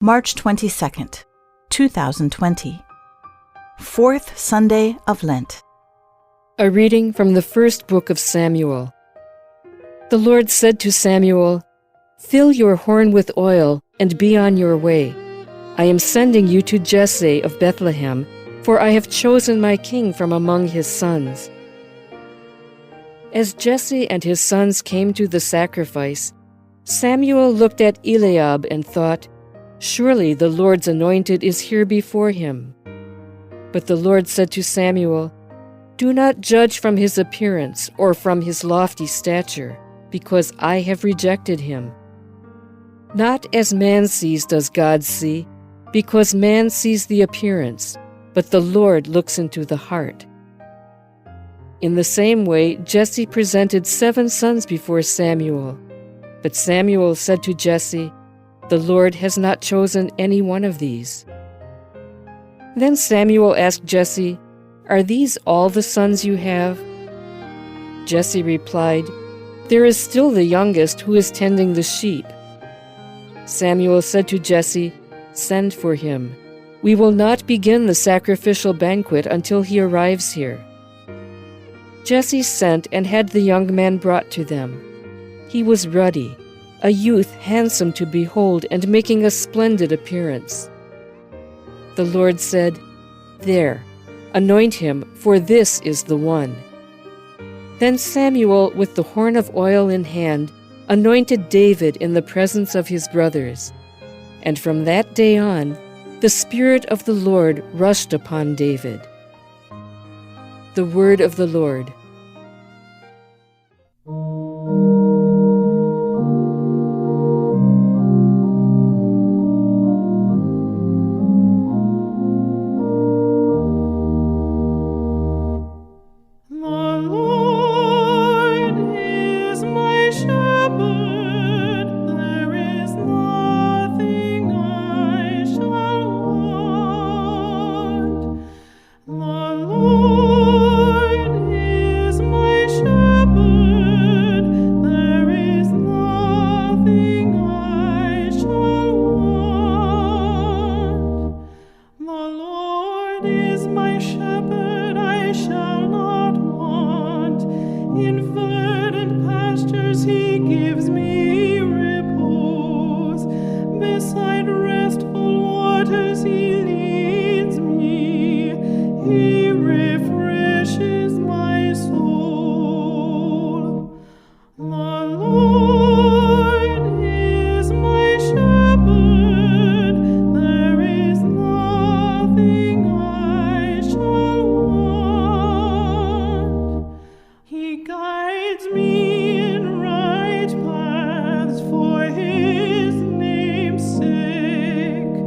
March 22nd, 2020. Fourth Sunday of Lent. A reading from the first book of Samuel. The Lord said to Samuel, "Fill your horn with oil and be on your way. I am sending you to Jesse of Bethlehem, for I have chosen my king from among his sons." As Jesse and his sons came to the sacrifice, Samuel looked at Eliab and thought, "Surely the Lord's anointed is here before him." But the Lord said to Samuel, "Do not judge from his appearance or from his lofty stature, because I have rejected him. Not as man sees does God see, because man sees the appearance, but the Lord looks into the heart." In the same way, Jesse presented 7 sons before Samuel. But Samuel said to Jesse, "The Lord has not chosen any one of these." Then Samuel asked Jesse, "Are these all the sons you have?" Jesse replied, "There is still the youngest who is tending the sheep." Samuel said to Jesse, "Send for him. We will not begin the sacrificial banquet until he arrives here." Jesse sent and had the young man brought to them. He was ruddy, a youth handsome to behold and making a splendid appearance. The Lord said, "There, anoint him, for this is the one." Then Samuel, with the horn of oil in hand, anointed David in the presence of his brothers. And from that day on, the Spirit of the Lord rushed upon David. The word of the Lord. In verdant pastures he gives me repose. Beside restful waters he leads me. He refreshes my soul. The Lord is my shepherd. There is nothing I shall want. He guides me in right paths for his name's sake.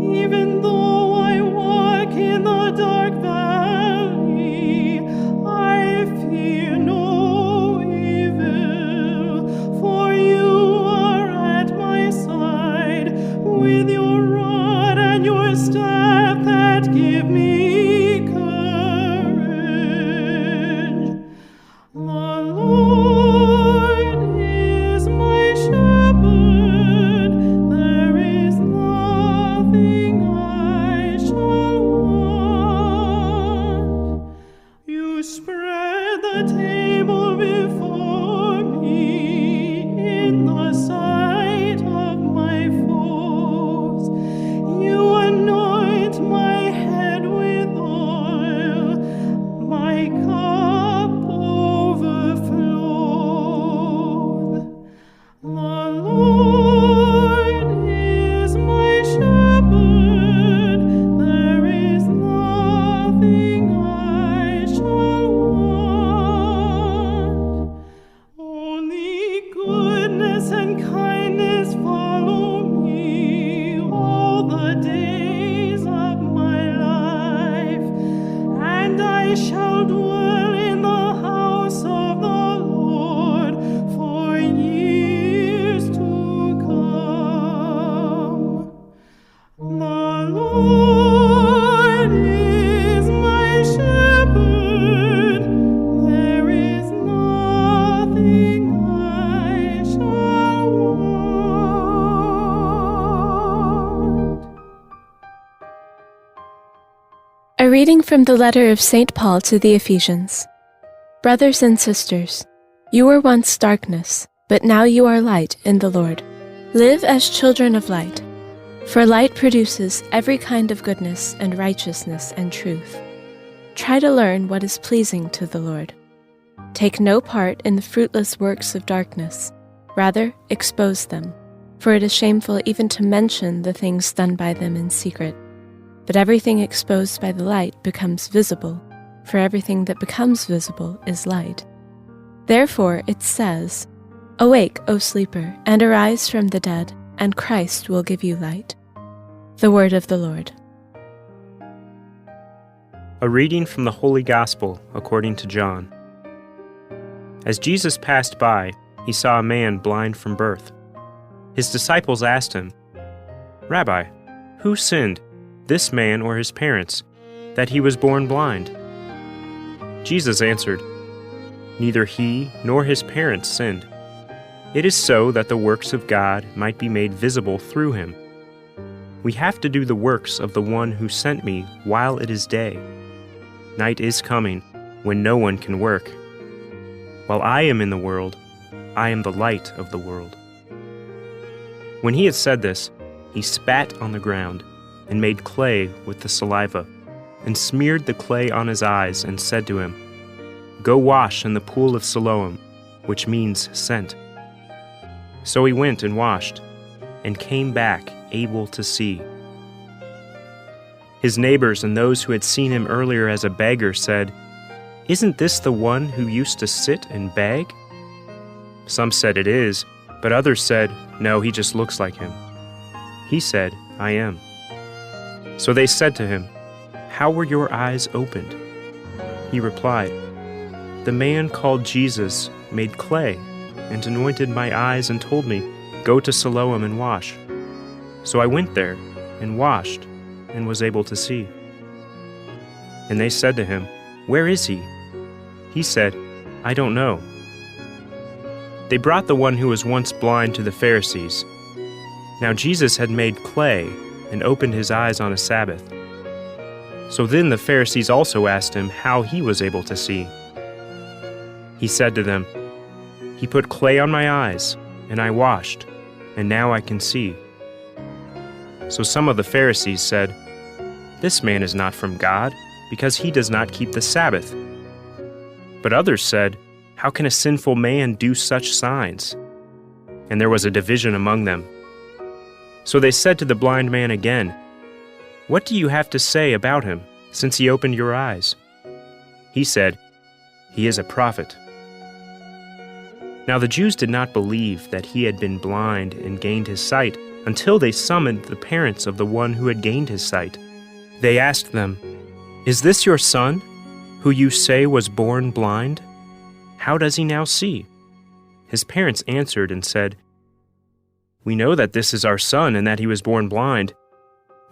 Even though I walk in the dark valley, I fear no evil, for you are at my side with your rod and your staff that give me courage. The Lord is my shepherd, there is nothing I shall want. You spread the table before me in the sight of my foes. You anoint A reading from the letter of St. Paul to the Ephesians. Brothers and sisters, you were once darkness, but now you are light in the Lord. Live as children of light, for light produces every kind of goodness and righteousness and truth. Try to learn what is pleasing to the Lord. Take no part in the fruitless works of darkness. Rather, expose them, for it is shameful even to mention the things done by them in secret. But everything exposed by the light becomes visible, for everything that becomes visible is light. Therefore it says, "Awake, O sleeper, and arise from the dead, and Christ will give you light." The word of the Lord. A reading from the Holy Gospel according to John. As Jesus passed by, he saw a man blind from birth. His disciples asked him, "Rabbi, who sinned, this man or his parents, that he was born blind?" Jesus answered, "Neither he nor his parents sinned. It is so that the works of God might be made visible through him. We have to do the works of the one who sent me while it is day. Night is coming when no one can work. While I am in the world, I am the light of the world." When he had said this, he spat on the ground and made clay with the saliva, and smeared the clay on his eyes, and said to him, "Go wash in the pool of Siloam," which means sent. So he went and washed, and came back able to see. His neighbors and those who had seen him earlier as a beggar said, "Isn't this the one who used to sit and beg?" Some said it is, but others said, "No, he just looks like him." He said, "I am." So they said to him, "How were your eyes opened?" He replied, "The man called Jesus made clay and anointed my eyes and told me, 'Go to Siloam and wash.' So I went there and washed and was able to see." And they said to him, "Where is he?" He said, "I don't know." They brought the one who was once blind to the Pharisees. Now Jesus had made clay and opened his eyes on a Sabbath. So then the Pharisees also asked him how he was able to see. He said to them, "He put clay on my eyes, and I washed, and now I can see." So some of the Pharisees said, "This man is not from God, because he does not keep the Sabbath." But others said, "How can a sinful man do such signs?" And there was a division among them. So they said to the blind man again, "What do you have to say about him, since he opened your eyes?" He said, "He is a prophet." Now the Jews did not believe that he had been blind and gained his sight until they summoned the parents of the one who had gained his sight. They asked them, "Is this your son, who you say was born blind? How does he now see?" His parents answered and said, "We know that this is our son and that he was born blind.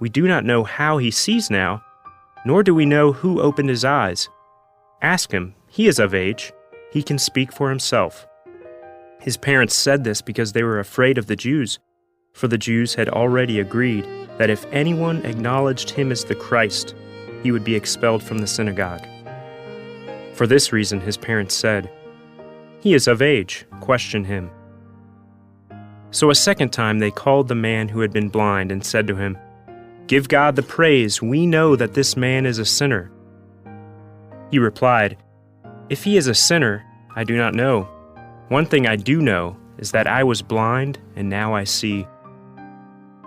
We do not know how he sees now, nor do we know who opened his eyes. Ask him, he is of age, he can speak for himself." His parents said this because they were afraid of the Jews, for the Jews had already agreed that if anyone acknowledged him as the Christ, he would be expelled from the synagogue. For this reason his parents said, "He is of age, question him." So a second time they called the man who had been blind and said to him, "Give God the praise, we know that this man is a sinner." He replied, "If he is a sinner, I do not know. One thing I do know is that I was blind and now I see."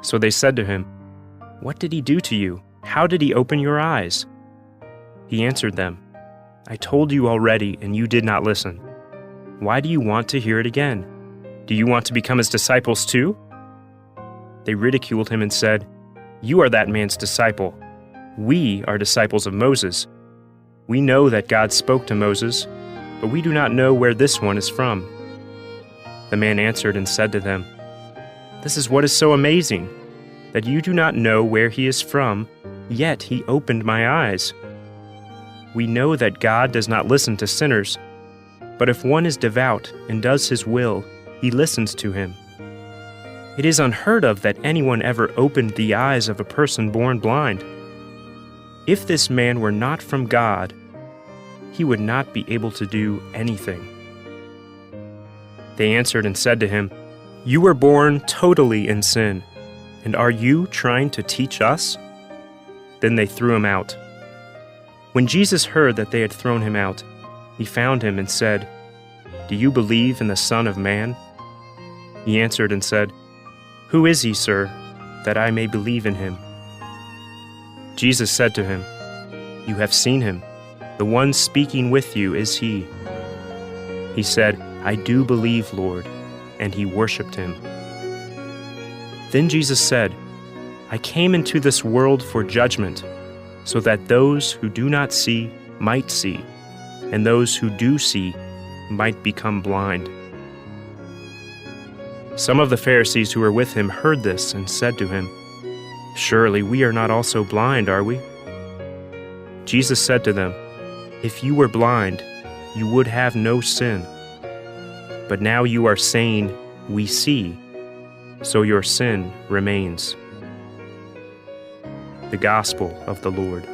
So they said to him, "What did he do to you? How did he open your eyes?" He answered them, "I told you already and you did not listen. Why do you want to hear it again? Do you want to become his disciples too?" They ridiculed him and said, "You are that man's disciple. We are disciples of Moses. We know that God spoke to Moses, but we do not know where this one is from." The man answered and said to them, "This is what is so amazing, that you do not know where he is from, yet he opened my eyes. We know that God does not listen to sinners, but if one is devout and does his will, he listens to him. It is unheard of that anyone ever opened the eyes of a person born blind. If this man were not from God, he would not be able to do anything." They answered and said to him, "You were born totally in sin, and are you trying to teach us?" Then they threw him out. When Jesus heard that they had thrown him out, he found him and said, "Do you believe in the Son of Man?" He answered and said, "Who is he, sir, that I may believe in him?" Jesus said to him, "You have seen him. The one speaking with you is he." He said, "I do believe, Lord," and he worshipped him. Then Jesus said, "I came into this world for judgment, so that those who do not see might see, and those who do see might become blind." Some of the Pharisees who were with him heard this and said to him, "Surely we are not also blind, are we?" Jesus said to them, "If you were blind, you would have no sin. But now you are saying, 'We see,' so your sin remains." The Gospel of the Lord.